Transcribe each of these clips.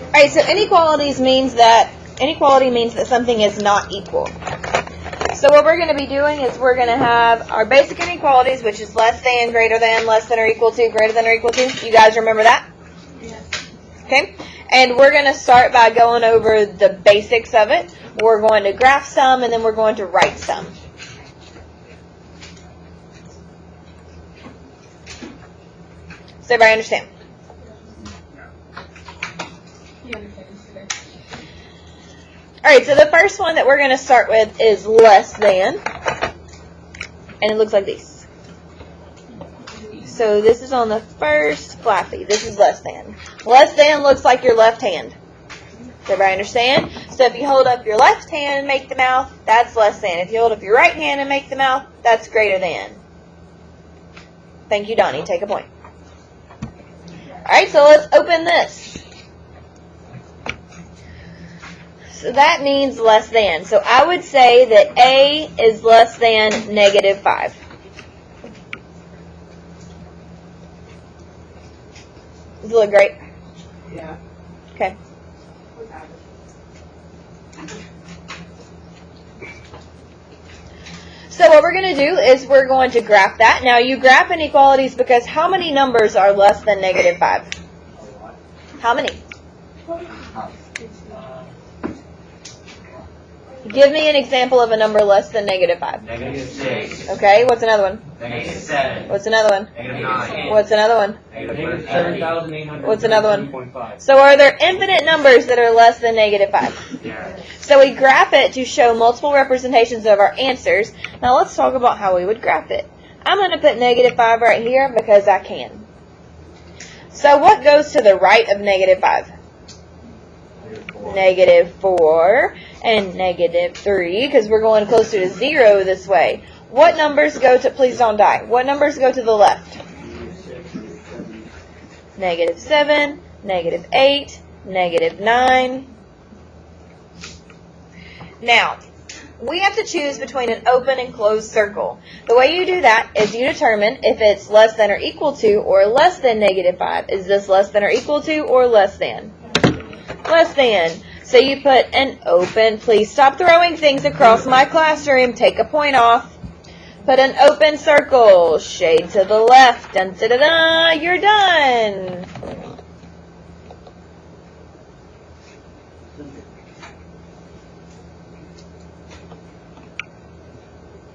Alright, so inequality means that something is not equal. So what we're going to be doing is we're going to have our basic inequalities, which is less than, greater than, less than or equal to, greater than or equal to. You guys remember that? Yes. Okay. And we're going to start by going over the basics of it. We're going to graph some, and then we're going to write some. Does everybody understand? Alright, so the first one that we're going to start with is less than. And it looks like this. So this is on the first flappy. This is less than. Less than looks like your left hand. Does everybody understand? So if you hold up your left hand and make the mouth, that's less than. If you hold up your right hand and make the mouth, that's greater than. Thank you, Donnie. Take a point. Alright, so let's open this. So that means less than. So I would say that A is less than -5. Does it look great? Yeah. Okay. So what we're going to do is we're going to graph that. Now you graph inequalities because how many numbers are less than -5? How many? Give me an example of a number less than -5. -6. Okay, what's another one? -7. What's another one? -9. What's another one? -7,800. What's another one? So are there infinite numbers that are less than -5? Yeah. So we graph it to show multiple representations of our answers. Now let's talk about how we would graph it. I'm going to put -5 right here because I can. So what goes to the right of -5? -4 and -3 because we're going closer to 0 this way. What numbers go to, please don't die, what numbers go to the left? -7, -8, -9. Now, we have to choose between an open and closed circle. The way you do that is you determine if it's less than or equal to or less than -5. Is this less than or equal to or less than? Less than. So you put an open. Please stop throwing things across my classroom. Take a point off. Put an open circle. Shade to the left. Dun, da, da, da, you're done.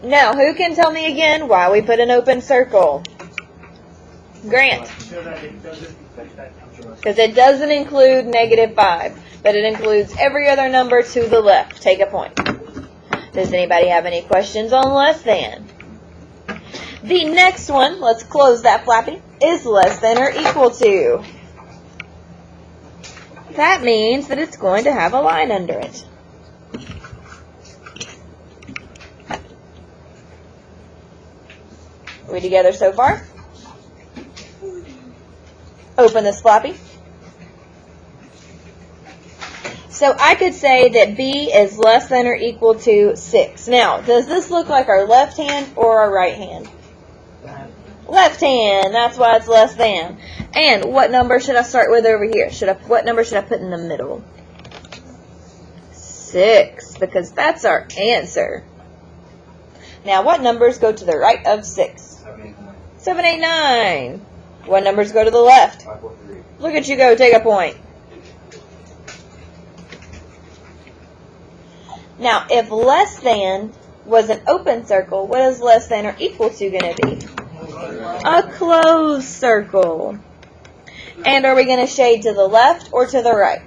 Now, who can tell me again why we put an open circle? Grant. Because it doesn't include -5, but it includes every other number to the left. Take a point. Does anybody have any questions on less than? The next one, let's close that flappy, is less than or equal to. That means that it's going to have a line under it. Are we together so far? Open this flappy. So I could say that B is less than or equal to 6. Now, does this look like our left hand or our right hand? Left hand. That's why it's less than. And what number should I start with over here? What number should I put in the middle? 6, because that's our answer. Now, what numbers go to the right of 6? 7, 8, 9. What numbers go to the left? 5, 4, 3. Look at you go. Take a point. Now, if less than was an open circle, what is less than or equal to going to be? A closed circle. And are we going to shade to the left or to the right?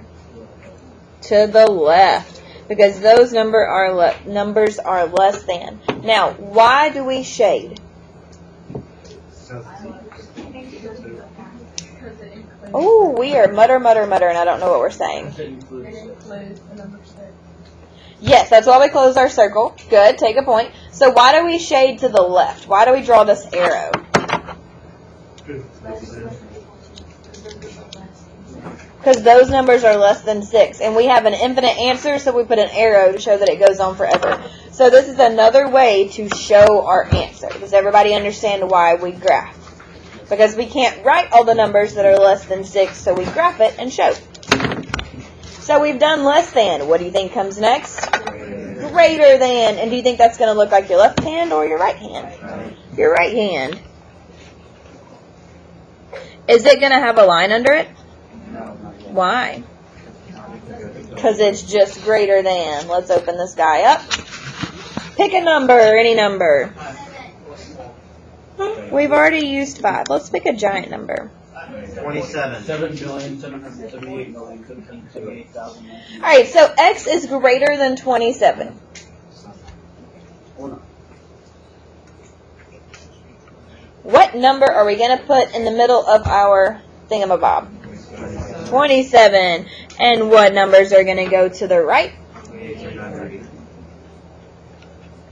To the left. Because those numbers are less than. Now, why do we shade? Oh, we are mutter, and I don't know what we're saying. Yes, that's why we close our circle. Good, take a point. So why do we shade to the left? Why do we draw this arrow? Because those numbers are less than 6. And we have an infinite answer, so we put an arrow to show that it goes on forever. So this is another way to show our answer. Does everybody understand why we graph? Because we can't write all the numbers that are less than 6, so we graph it and show. So we've done less than. What do you think comes next? Greater than. And do you think that's going to look like your left hand or your right hand? Your right hand. Is it going to have a line under it? Why? Because it's just greater than. Let's open this guy up. Pick a number, any number. We've already used 5. Let's pick a giant number. 27. 7,778,078,000. Alright, so x is greater than 27. What number are we going to put in the middle of our thingamabob? 27. And what numbers are going to go to the right?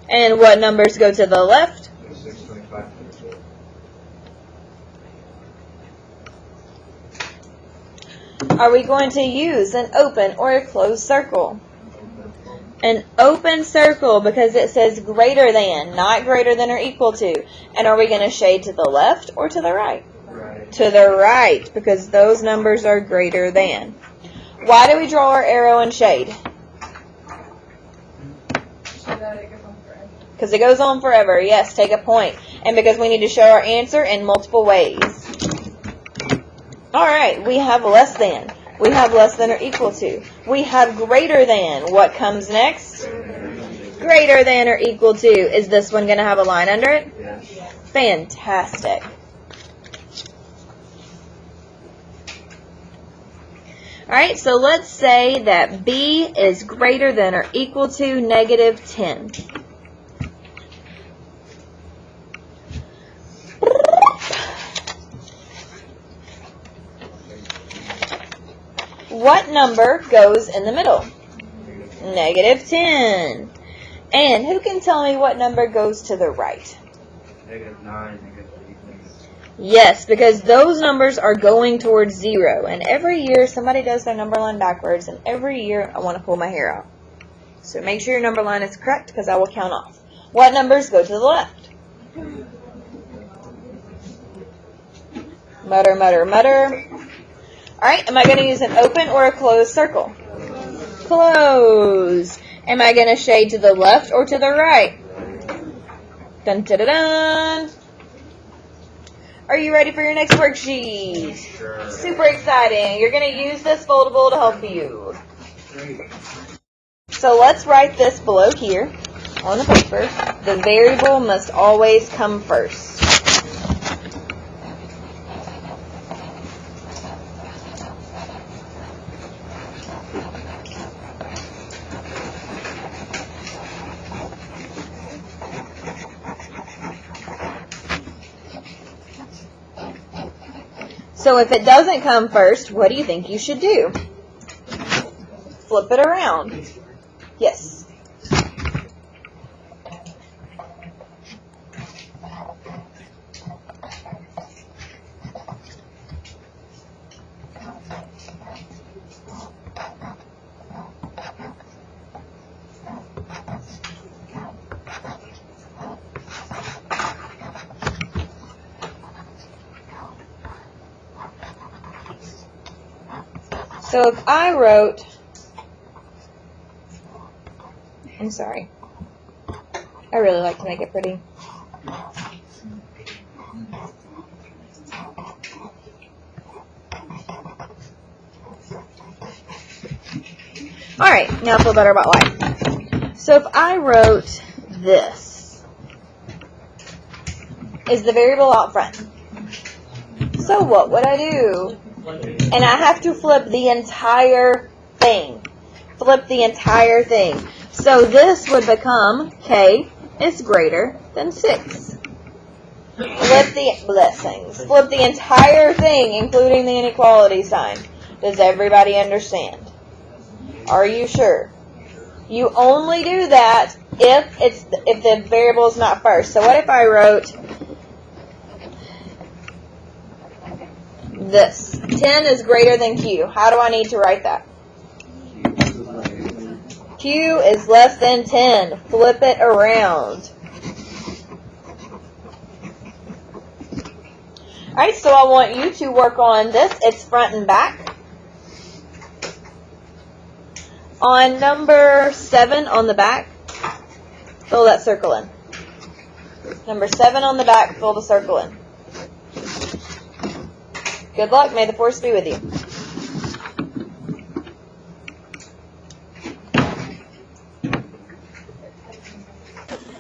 And what numbers go to the left? Are we going to use an open or a closed circle? An open circle because it says greater than, not greater than or equal to. And are we going to shade to the left or to the right? To the right, because those numbers are greater than. Why do we draw our arrow and shade? Because it goes on forever. Yes, take a point. And because we need to show our answer in multiple ways. Alright, we have less than. We have less than or equal to. We have greater than. What comes next? Greater than or equal to. Is this one going to have a line under it? Yes. Fantastic. Alright, so let's say that B is greater than or equal to negative 10. What number goes in the middle? Negative 10. And who can tell me what number goes to the right? -9, -8. Yes, because those numbers are going towards 0. And every year somebody does their number line backwards, and every year I want to pull my hair out. So make sure your number line is correct because I will count off. What numbers go to the left? Mutter, mutter, mutter. Alright, am I going to use an open or a closed circle? Close. Am I going to shade to the left or to the right? Dun, dun, dun, dun. Are you ready for your next worksheet? Sure. Super exciting. You're going to use this foldable to help you. So let's write this below here on the paper. The variable must always come first. So if it doesn't come first, what do you think you should do? Flip it around. Yes. So if I wrote, I'm sorry, I really like to make it pretty. Alright, now I feel better about life. So if I wrote this, is the variable out front? So what would I do? And I have to flip the entire thing. Flip the entire thing. So this would become K is greater than 6. Flip the blessings. Flip the entire thing, including the inequality sign. Does everybody understand? Are you sure? You only do that if the variable is not first. So what if I wrote this? 10 is greater than Q. How do I need to write that? Q is less than 10. Flip it around. Alright, so I want you to work on this. It's front and back. On number 7 on the back, fill that circle in. Number 7 on the back, fill the circle in. Good luck. May the force be with you.